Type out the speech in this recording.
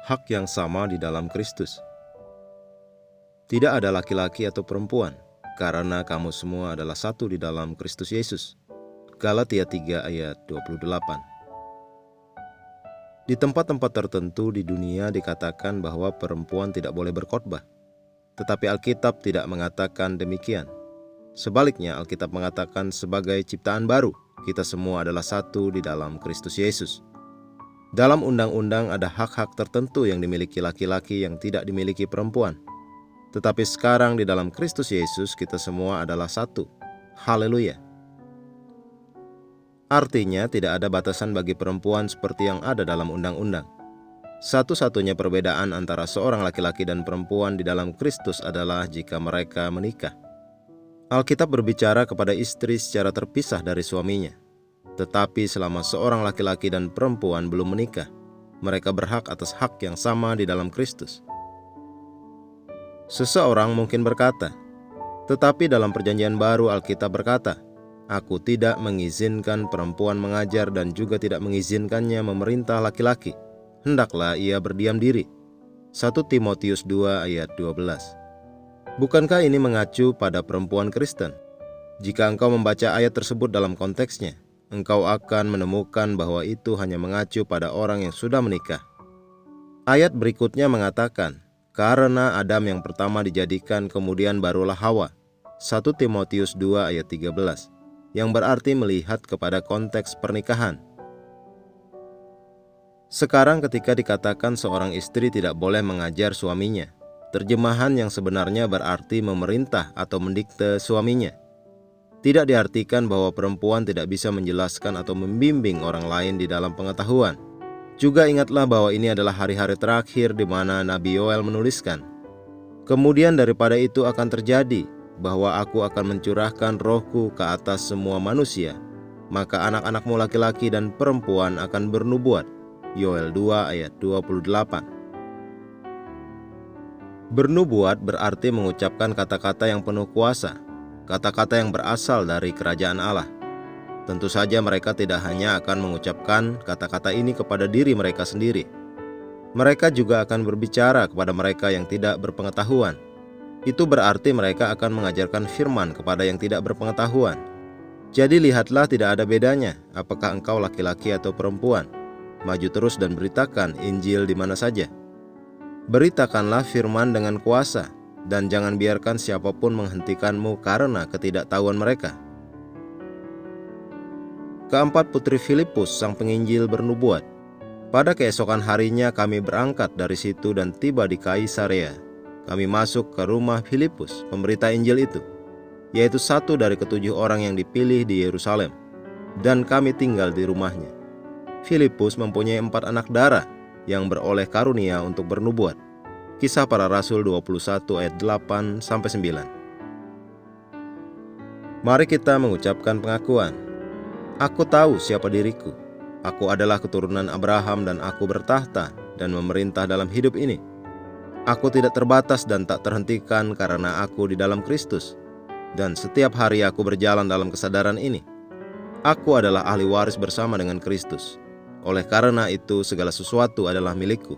hak yang sama di dalam Kristus. Tidak ada laki-laki atau perempuan, karena kamu semua adalah satu di dalam Kristus Yesus. Galatia 3 ayat 28. Di tempat-tempat tertentu di dunia dikatakan bahwa perempuan tidak boleh berkhotbah. Tetapi Alkitab tidak mengatakan demikian. Sebaliknya, Alkitab mengatakan sebagai ciptaan baru, kita semua adalah satu di dalam Kristus Yesus. Dalam undang-undang ada hak-hak tertentu yang dimiliki laki-laki yang tidak dimiliki perempuan. Tetapi sekarang di dalam Kristus Yesus kita semua adalah satu. Haleluya. Artinya tidak ada batasan bagi perempuan seperti yang ada dalam undang-undang. Satu-satunya perbedaan antara seorang laki-laki dan perempuan di dalam Kristus adalah jika mereka menikah. Alkitab berbicara kepada istri secara terpisah dari suaminya. Tetapi selama seorang laki-laki dan perempuan belum menikah, mereka berhak atas hak yang sama di dalam Kristus. Seseorang mungkin berkata, tetapi dalam perjanjian baru Alkitab berkata, Aku tidak mengizinkan perempuan mengajar dan juga tidak mengizinkannya memerintah laki-laki. Hendaklah ia berdiam diri. 1 Timotius 2 ayat 12. Bukankah ini mengacu pada perempuan Kristen? Jika engkau membaca ayat tersebut dalam konteksnya, engkau akan menemukan bahwa itu hanya mengacu pada orang yang sudah menikah. Ayat berikutnya mengatakan, karena Adam yang pertama dijadikan kemudian barulah Hawa. 1 Timotius 2 ayat 13. Yang berarti melihat kepada konteks pernikahan. Sekarang ketika dikatakan seorang istri tidak boleh mengajar suaminya, terjemahan yang sebenarnya berarti memerintah atau mendikte suaminya. Tidak diartikan bahwa perempuan tidak bisa menjelaskan atau membimbing orang lain di dalam pengetahuan. Juga ingatlah bahwa ini adalah hari-hari terakhir di mana Nabi Yoel menuliskan, kemudian daripada itu akan terjadi, bahwa aku akan mencurahkan rohku ke atas semua manusia, maka anak-anakmu laki-laki dan perempuan akan bernubuat. Yoel 2 ayat 28. Bernubuat berarti mengucapkan kata-kata yang penuh kuasa, kata-kata yang berasal dari kerajaan Allah. Tentu saja mereka tidak hanya akan mengucapkan kata-kata ini kepada diri mereka sendiri. Mereka juga akan berbicara kepada mereka yang tidak berpengetahuan. Itu berarti mereka akan mengajarkan firman kepada yang tidak berpengetahuan. Jadi lihatlah, tidak ada bedanya apakah engkau laki-laki atau perempuan. Maju terus dan beritakan Injil di mana saja. Beritakanlah firman dengan kuasa, dan jangan biarkan siapapun menghentikanmu karena ketidaktahuan mereka. Keempat, putri Filipus sang penginjil bernubuat. Pada keesokan harinya kami berangkat dari situ dan tiba di Kaisarea. Kami masuk ke rumah Filipus, pemberita Injil itu, yaitu satu dari ke-7 orang yang dipilih di Yerusalem, dan kami tinggal di rumahnya. Filipus mempunyai 4 anak darah yang beroleh karunia untuk bernubuat. Kisah Para Rasul 21 ayat 8-9. Mari kita mengucapkan pengakuan. Aku tahu siapa diriku. Aku adalah keturunan Abraham dan aku bertahta dan memerintah dalam hidup ini. Aku tidak terbatas dan tak terhentikan karena aku di dalam Kristus. Dan setiap hari aku berjalan dalam kesadaran ini. Aku adalah ahli waris bersama dengan Kristus. Oleh karena itu segala sesuatu adalah milikku.